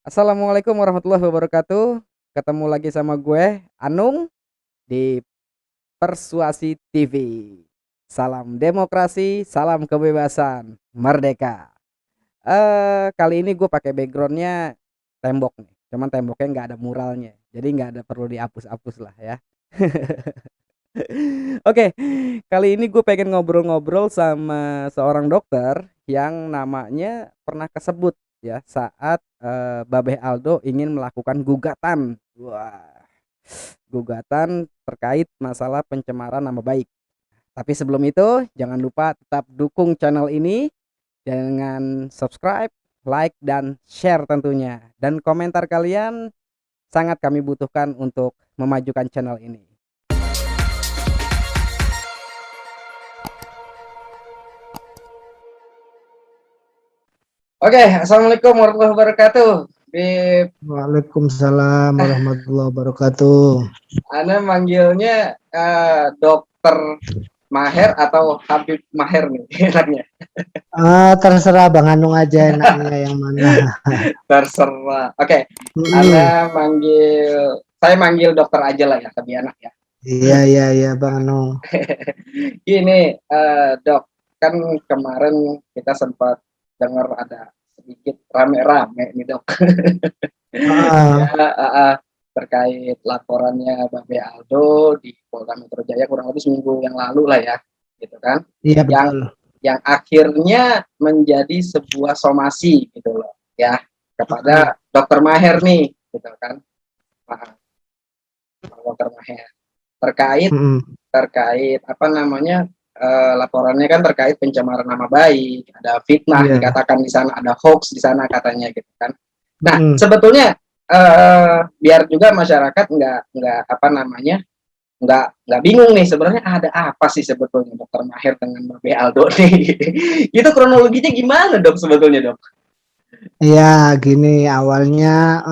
Assalamualaikum warahmatullahi wabarakatuh. Ketemu lagi sama gue, Anung, di Persuasi TV. Salam demokrasi, salam kebebasan, merdeka. Kali ini gue pakai backgroundnya tembok nih. Cuman temboknya nggak ada muralnya, jadi nggak ada perlu dihapus-hapus lah ya. Oke, kali ini gue pengen ngobrol-ngobrol sama seorang dokter yang namanya pernah kesebut ya saat Babeh Aldo ingin melakukan gugatan. Wah, gugatan terkait masalah pencemaran nama baik. Tapi sebelum itu, jangan lupa tetap dukung channel ini dengan subscribe, like, dan share tentunya. Dan komentar kalian sangat kami butuhkan untuk memajukan channel ini. Oke, assalamualaikum warahmatullahi wabarakatuh. Bib, Waalaikumsalam warahmatullahi wabarakatuh. Ana manggilnya Dokter Maher atau Habib Maher nih enaknya. Terserah Bang Anung aja enaknya yang mana. Terserah. Oke, Ana saya manggil dokter aja lah ya, lebih enak ya. Iya Bang Anung. Ini Dok, kan kemarin kita sempat dengar ada sedikit rame-rame nih Dok. Ah, Ya, terkait laporannya Babe Aldo di Polda Metro Jaya kurang lebih seminggu yang lalu lah ya, gitu kan? iya Yang betul. yang akhirnya menjadi sebuah somasi gitu loh, ya kepada Dokter Maher nih, gitu kan? Dokter Maher terkait terkait apa namanya laporannya kan terkait pencemaran nama baik, ada fitnah Iya. dikatakan di sana, ada hoax di sana katanya gitu kan. Nah, sebetulnya biar juga masyarakat nggak apa namanya nggak bingung nih sebenarnya ada apa sih sebetulnya Dokter Maher dengan Babe Aldo nih. Itu kronologinya gimana dok sebetulnya dok? Ya gini awalnya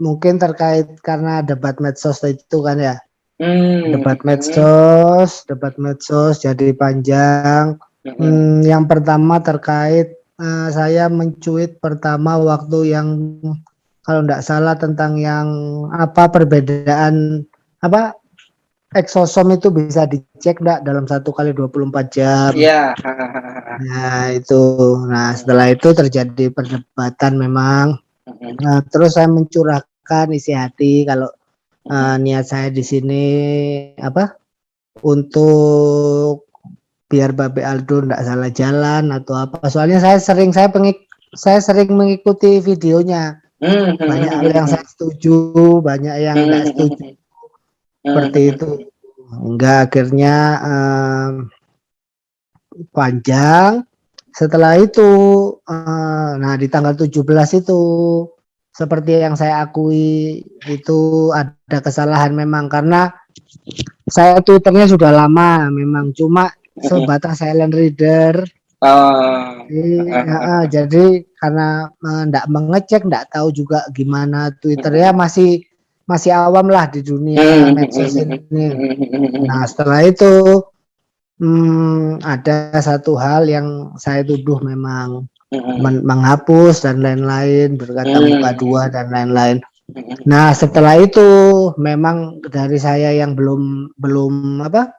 mungkin terkait karena debat medsos itu kan ya. Debat medsos jadi panjang. Yang pertama terkait saya mencuit pertama waktu yang kalau tidak salah tentang yang apa perbedaan apa eksosom itu bisa dicek enggak dalam 1 kali 24 jam. Iya. Nah itu, nah setelah itu terjadi perdebatan memang. Nah, terus saya mencurahkan isi hati kalau niat saya di sini apa untuk biar Babe Aldo enggak salah jalan atau apa. Soalnya saya sering mengikuti videonya. Banyak hal yang saya setuju, banyak yang enggak setuju. Seperti itu. Hingga akhirnya panjang. Setelah itu, nah di tanggal 17 itu, seperti yang saya akui itu ada kesalahan memang karena saya Twitternya sudah lama memang cuma sebatas silent reader. Jadi karena enggak mengecek, enggak tahu juga gimana Twitter ya masih awam lah di dunia medsos ini. Nah setelah itu ada satu hal yang saya tuduh memang menghapus dan lain-lain, berkata muka dua dan lain-lain. Nah setelah itu memang dari saya yang belum apa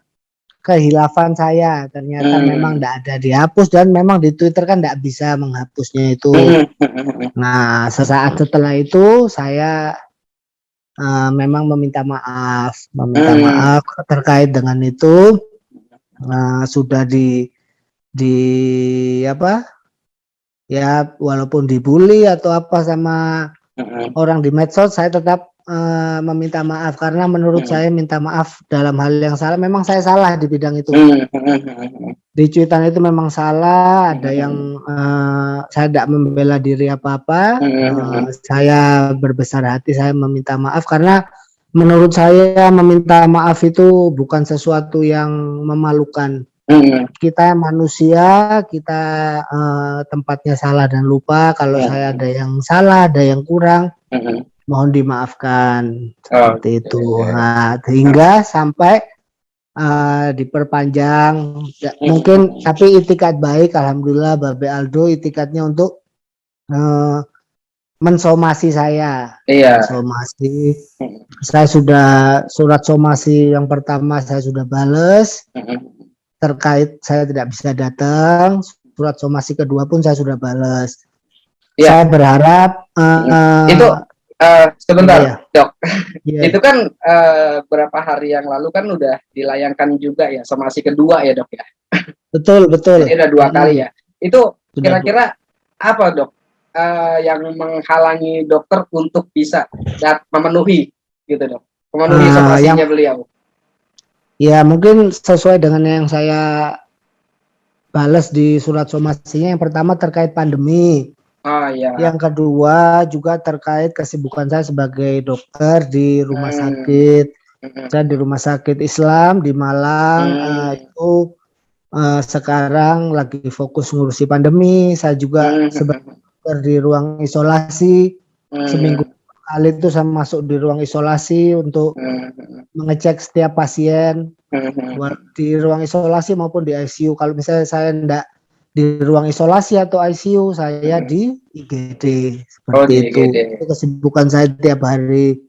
kehilafan saya ternyata memang tidak ada dihapus dan memang di Twitter kan tidak bisa menghapusnya itu. Nah sesaat setelah itu saya memang meminta maaf terkait dengan itu. Sudah di apa ya walaupun dibully atau apa sama orang di medsos saya tetap meminta maaf karena menurut saya minta maaf dalam hal yang salah memang saya salah di bidang itu. Di cuitan itu memang salah, ada yang saya tidak membela diri apa-apa. Saya berbesar hati saya meminta maaf karena menurut saya meminta maaf itu bukan sesuatu yang memalukan. Kita manusia, kita tempatnya salah dan lupa. Kalau saya ada yang salah, ada yang kurang, mohon dimaafkan seperti itu. Nah, hingga sampai diperpanjang, mungkin tapi itikat baik, alhamdulillah Babe Aldo itikatnya untuk mensomasi saya. Iya. Mensomasi. Saya sudah surat somasi yang pertama saya sudah bales terkait saya tidak bisa datang. Surat somasi kedua pun saya sudah bales. Iya. Saya berharap itu sebentar, iya. Dok. Iya. Itu kan berapa hari yang lalu kan udah dilayangkan juga ya somasi kedua ya, Dok ya. Betul. Jadi udah 2 kali ya. Itu Sudah kira-kira apa, Dok, yang menghalangi dokter untuk bisa memenuhi gitu, Dok? Memenuhi somasinya beliau. Ya mungkin sesuai dengan yang saya balas di surat somasinya. Yang pertama terkait pandemi. Iya. Yang kedua juga terkait kesibukan saya sebagai dokter di rumah sakit. Saya di rumah sakit Islam di Malang itu sekarang lagi fokus ngurusi pandemi. Saya juga sebagai dokter di ruang isolasi. Seminggu kali itu saya masuk di ruang isolasi untuk mengecek setiap pasien di ruang isolasi maupun di ICU. Kalau misalnya saya enggak di ruang isolasi atau ICU, saya di IGD seperti itu. Itu kesibukan saya tiap hari.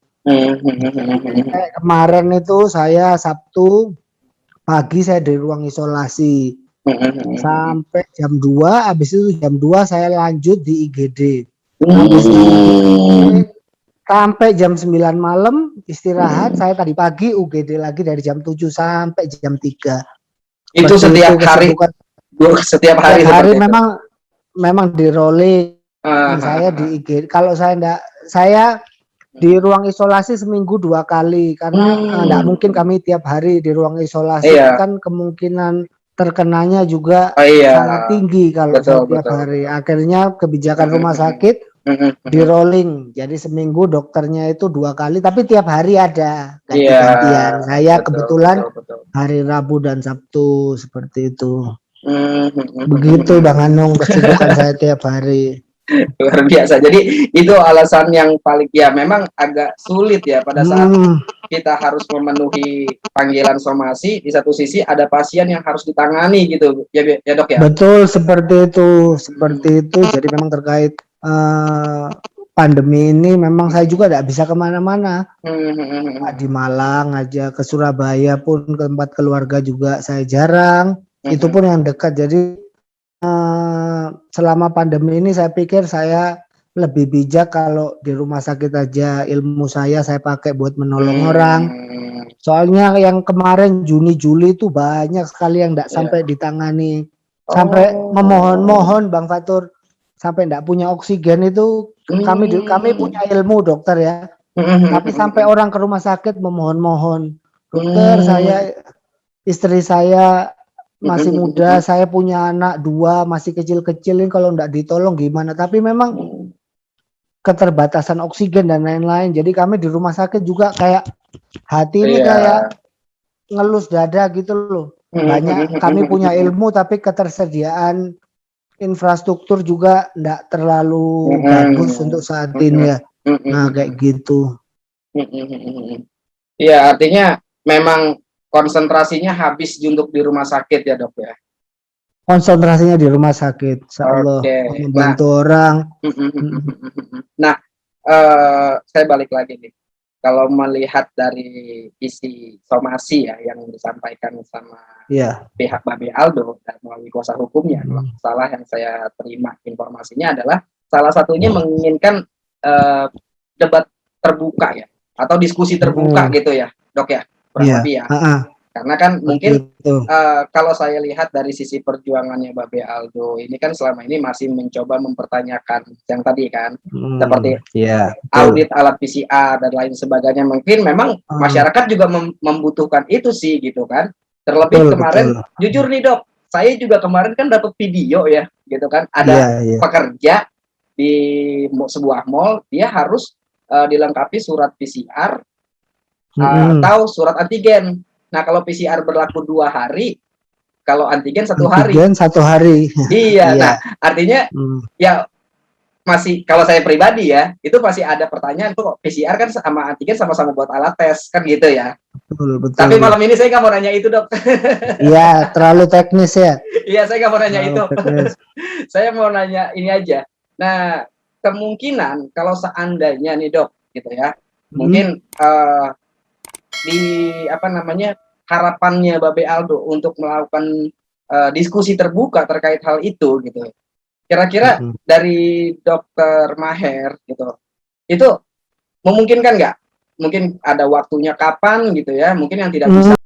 Kemarin itu saya Sabtu pagi saya di ruang isolasi sampai jam 2, habis itu jam 2 saya lanjut di IGD. Habis di IGD sampai jam 9 malam istirahat. Saya tadi pagi UGD lagi dari jam 7 sampai jam 3. Itu setiap hari. Setiap hari memang di rolling. Saya di IGD. Kalau saya enggak, saya di ruang isolasi seminggu 2 kali karena enggak mungkin kami tiap hari di ruang isolasi. Kan kemungkinan terkenanya juga sangat tinggi kalau saya tiap hari. Akhirnya kebijakan rumah sakit di rolling. Jadi seminggu dokternya itu 2 kali, tapi tiap hari ada ganti-gantian. Saya kebetulan hari Rabu dan Sabtu seperti itu. Begitu Bang Anung kesibukan saya tiap hari. Luar biasa. Jadi itu alasan yang paling ya memang agak sulit ya pada saat kita harus memenuhi panggilan somasi, di satu sisi ada pasien yang harus ditangani gitu ya, Dok ya. Betul seperti itu. Jadi memang terkait pandemi ini memang saya juga tidak bisa kemana-mana. Di Malang aja, ke Surabaya pun ke tempat keluarga juga saya jarang. Itu pun yang dekat. Jadi selama pandemi ini saya pikir saya lebih bijak kalau di rumah sakit aja ilmu saya pakai buat menolong orang. Soalnya yang kemarin Juni Juli itu banyak sekali yang tidak sampai ditangani. Sampai memohon-mohon Bang Fatur, sampai tidak punya oksigen itu. Kami punya ilmu dokter ya. Tapi sampai orang ke rumah sakit memohon-mohon, dokter saya, istri saya masih muda, saya punya anak 2 masih kecil-kecil, ini kalau enggak ditolong gimana. Tapi memang keterbatasan oksigen dan lain-lain. Jadi kami di rumah sakit juga kayak hati ini kayak ngelus dada gitu loh. Banyak kami punya ilmu tapi ketersediaan infrastruktur juga enggak terlalu bagus untuk saat ini ya. Nah kayak gitu. Iya, artinya memang konsentrasinya habis untuk di rumah sakit ya, Dok ya. Konsentrasinya di rumah sakit, insyaallah membantu orang. Nah, saya balik lagi nih. Kalau melihat dari isi somasi ya yang disampaikan sama pihak Babe Aldo dan melalui kuasa hukumnya, salah yang saya terima informasinya adalah salah satunya menginginkan debat terbuka ya atau diskusi terbuka gitu ya, Dok ya, kurang lebih ya. Karena kan mungkin kalau saya lihat dari sisi perjuangannya Babe Aldo ini kan selama ini masih mencoba mempertanyakan yang tadi kan seperti audit alat PCR dan lain sebagainya. Mungkin memang masyarakat juga membutuhkan itu sih gitu kan. Terlebih kemarin jujur nih Dok, saya juga kemarin kan dapat video ya gitu kan, ada pekerja di sebuah mall, dia harus dilengkapi surat PCR atau surat antigen. Nah kalau PCR berlaku 2 hari, kalau antigen 1 hari. Antigen 1 hari. Iya, nah artinya ya masih, kalau saya pribadi ya, itu masih ada pertanyaan tuh, PCR kan sama antigen sama-sama buat alat tes kan gitu ya. Betul. Tapi malam ini saya nggak mau nanya itu Dok. Iya, terlalu teknis ya. Iya, saya nggak mau nanya itu. Saya mau nanya ini aja. Nah, kemungkinan kalau seandainya nih Dok, gitu ya, Hmm. mungkin di apa namanya harapannya Babe Aldo untuk melakukan diskusi terbuka terkait hal itu gitu. Kira-kira dari Dokter Maher gitu, itu memungkinkan nggak? Mungkin ada waktunya kapan gitu ya? Mungkin yang tidak bisa